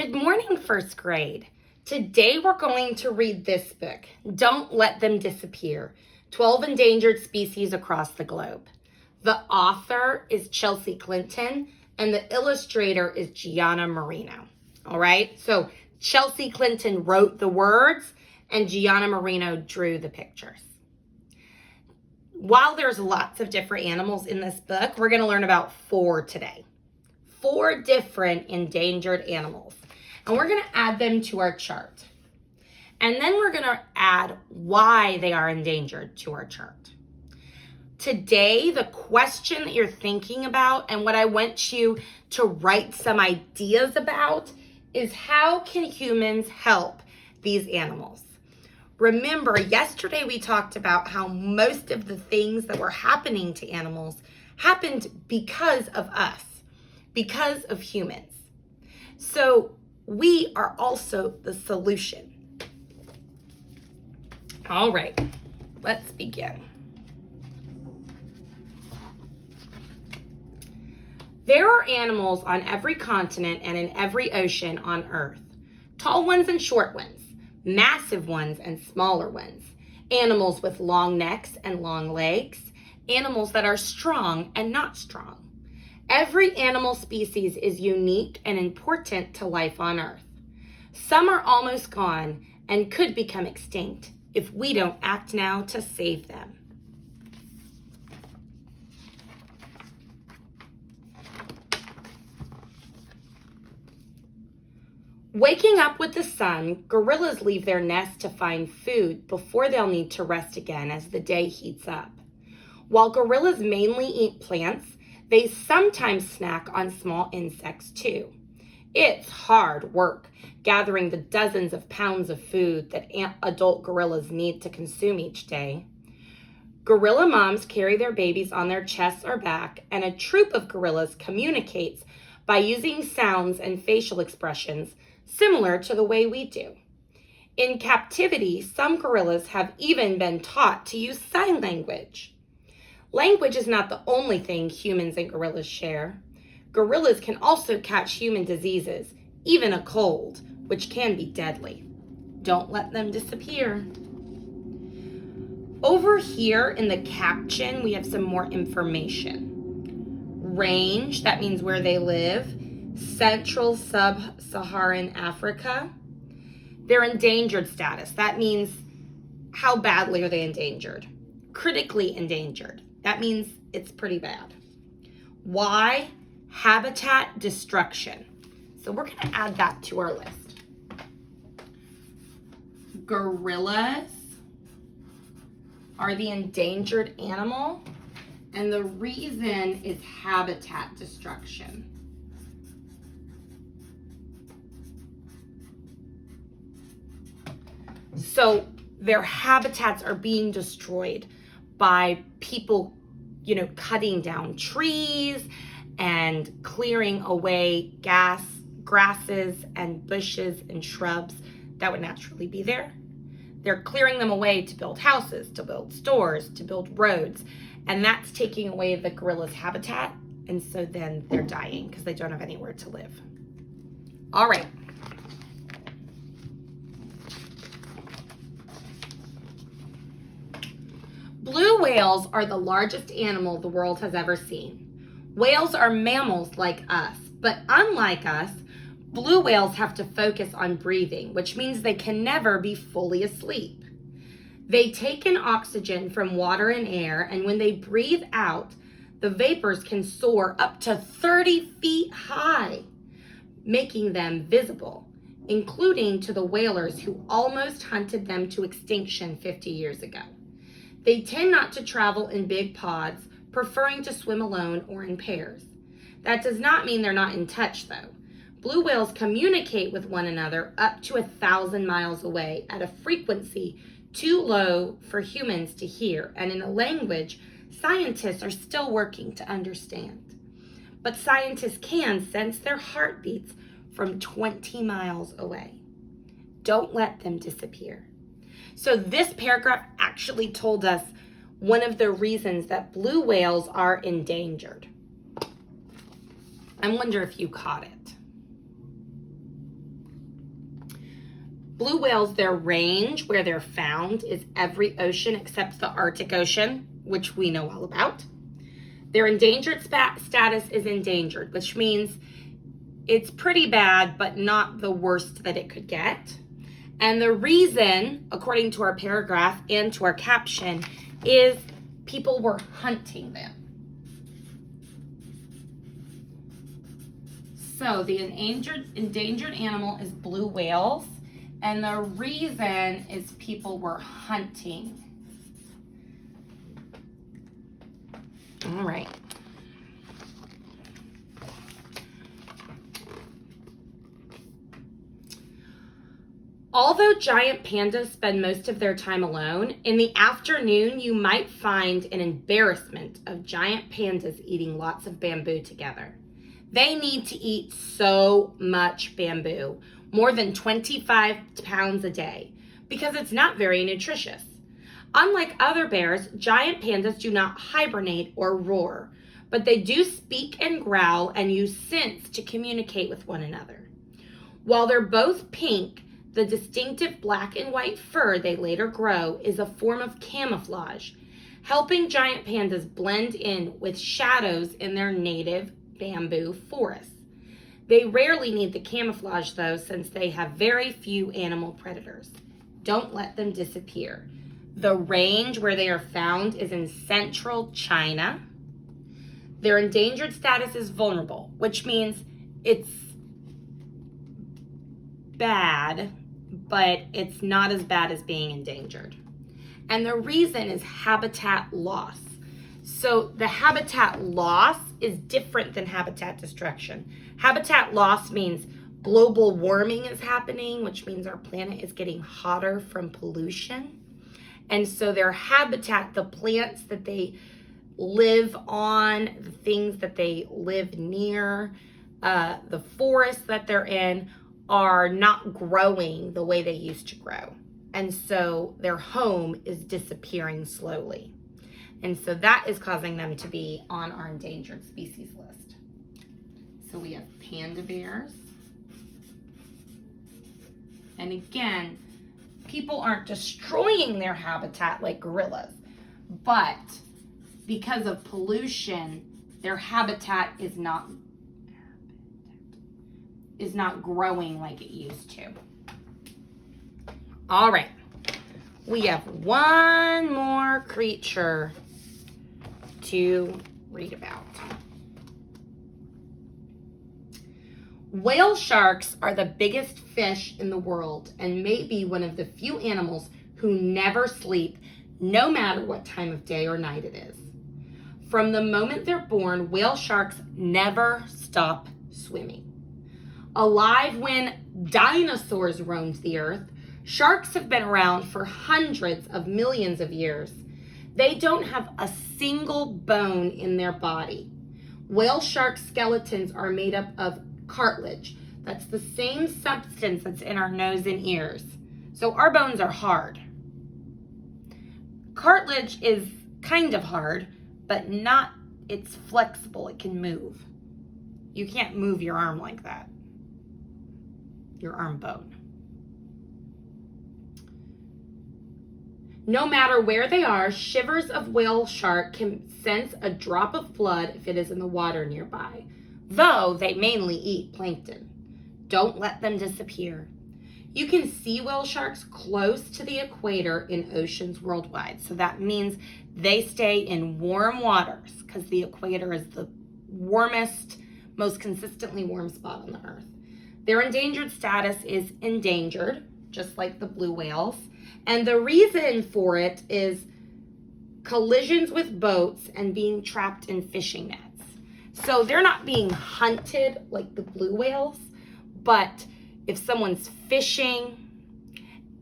Good morning, first grade. Today we're going to read this book, Don't Let Them Disappear, 12 Endangered Species Across the Globe. The author is Chelsea Clinton and the illustrator is Gianna Marino. All right, so Chelsea Clinton wrote the words and Gianna Marino drew the pictures. While there's lots of different animals in this book, we're going to learn about 4 today. 4 different endangered animals. And we're going to add them to our chart. And then we're going to add why they are endangered to our chart. Today, the question that you're thinking about and what I want you to write some ideas about is how can humans help these animals? Remember, yesterday we talked about how most of the things that were happening to animals happened because of us, because of humans. So we are also the solution. All right, let's begin. There are animals on every continent and in every ocean on Earth. Tall ones and short ones, massive ones and smaller ones, animals with long necks and long legs, animals that are strong and not strong. Every animal species is unique and important to life on Earth. Some are almost gone and could become extinct if we don't act now to save them. Waking up with the sun, gorillas leave their nest to find food before they'll need to rest again as the day heats up. While gorillas mainly eat plants, they sometimes snack on small insects too. It's hard work gathering the dozens of pounds of food that adult gorillas need to consume each day. Gorilla moms carry their babies on their chests or back, and a troop of gorillas communicates by using sounds and facial expressions similar to the way we do. In captivity, some gorillas have even been taught to use sign language. Language is not the only thing humans and gorillas share. Gorillas can also catch human diseases, even a cold, which can be deadly. Don't let them disappear. Over here in the caption, we have some more information. Range, that means where they live. Central Sub-Saharan Africa. Their endangered status, that means how badly are they endangered? Critically endangered. That means it's pretty bad. Why? Habitat destruction. So we're going to add that to our list. Gorillas are the endangered animal, and the reason is habitat destruction. So their habitats are being destroyed by people, cutting down trees and clearing away grasses and bushes and shrubs that would naturally be there. They're clearing them away to build houses, to build stores, to build roads, and that's taking away the gorilla's habitat, and so then they're dying because they don't have anywhere to live. All right. Blue whales are the largest animal the world has ever seen. Whales are mammals like us, but unlike us, blue whales have to focus on breathing, which means they can never be fully asleep. They take in oxygen from water and air, and when they breathe out, the vapors can soar up to 30 feet high, making them visible, including to the whalers who almost hunted them to extinction 50 years ago. They tend not to travel in big pods, preferring to swim alone or in pairs. That does not mean they're not in touch, though. Blue whales communicate with one another up to 1,000 miles away at a frequency too low for humans to hear, and in a language scientists are still working to understand. But scientists can sense their heartbeats from 20 miles away. Don't let them disappear. So this paragraph actually told us one of the reasons that blue whales are endangered. I wonder if you caught it. Blue whales, their range where they're found is every ocean except the Arctic Ocean, which we know all about. Their endangered status is endangered, which means it's pretty bad, but not the worst that it could get. And the reason, according to our paragraph and to our caption, is people were hunting them. So the endangered animal is blue whales, and the reason is people were hunting. All right. Although giant pandas spend most of their time alone, in the afternoon you might find an embarrassment of giant pandas eating lots of bamboo together. They need to eat so much bamboo, more than 25 pounds a day, because it's not very nutritious. Unlike other bears, giant pandas do not hibernate or roar, but they do speak and growl and use scents to communicate with one another. While they're both pink, the distinctive black and white fur they later grow is a form of camouflage, helping giant pandas blend in with shadows in their native bamboo forests. They rarely need the camouflage though, since they have very few animal predators. Don't let them disappear. The range where they are found is in central China. Their endangered status is vulnerable, which means it's bad, but it's not as bad as being endangered. And the reason is habitat loss. So the habitat loss is different than habitat destruction. Habitat loss means global warming is happening, which means our planet is getting hotter from pollution. And so their habitat, the plants that they live on, the things that they live near, the forests that they're in, are not growing the way they used to grow. And so their home is disappearing slowly. And so that is causing them to be on our endangered species list. So we have panda bears. And again, people aren't destroying their habitat like gorillas, but because of pollution, their habitat is not growing like it used to. All right, we have one more creature to read about. Whale sharks are the biggest fish in the world and may be one of the few animals who never sleep, no matter what time of day or night it is. From the moment they're born, whale sharks never stop swimming. Alive when dinosaurs roamed the earth, sharks have been around for hundreds of millions of years. They don't have a single bone in their body. Whale shark skeletons are made up of cartilage. That's the same substance that's in our nose and ears. So our bones are hard. Cartilage is kind of hard, but not, it's flexible, it can move. You can't move your arm like that. Your arm bone. No matter where they are, shivers of whale shark can sense a drop of blood if it is in the water nearby, though they mainly eat plankton. Don't let them disappear. You can see whale sharks close to the equator in oceans worldwide. So that means they stay in warm waters because the equator is the warmest, most consistently warm spot on the earth. Their endangered status is endangered, just like the blue whales. And the reason for it is collisions with boats and being trapped in fishing nets. So they're not being hunted like the blue whales, but if someone's fishing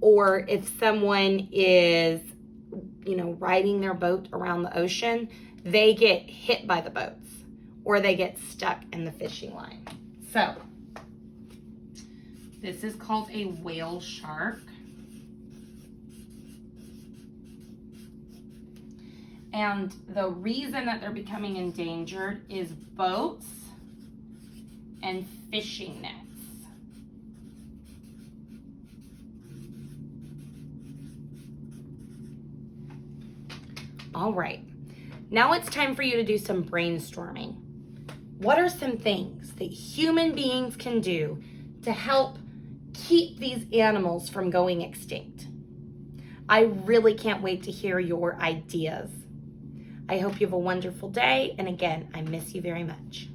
or if someone is, riding their boat around the ocean, they get hit by the boats or they get stuck in the fishing line. So this is called a whale shark. And the reason that they're becoming endangered is boats and fishing nets. All right. Now it's time for you to do some brainstorming. What are some things that human beings can do to help keep these animals from going extinct? I really can't wait to hear your ideas. I hope you have a wonderful day. And again, I miss you very much.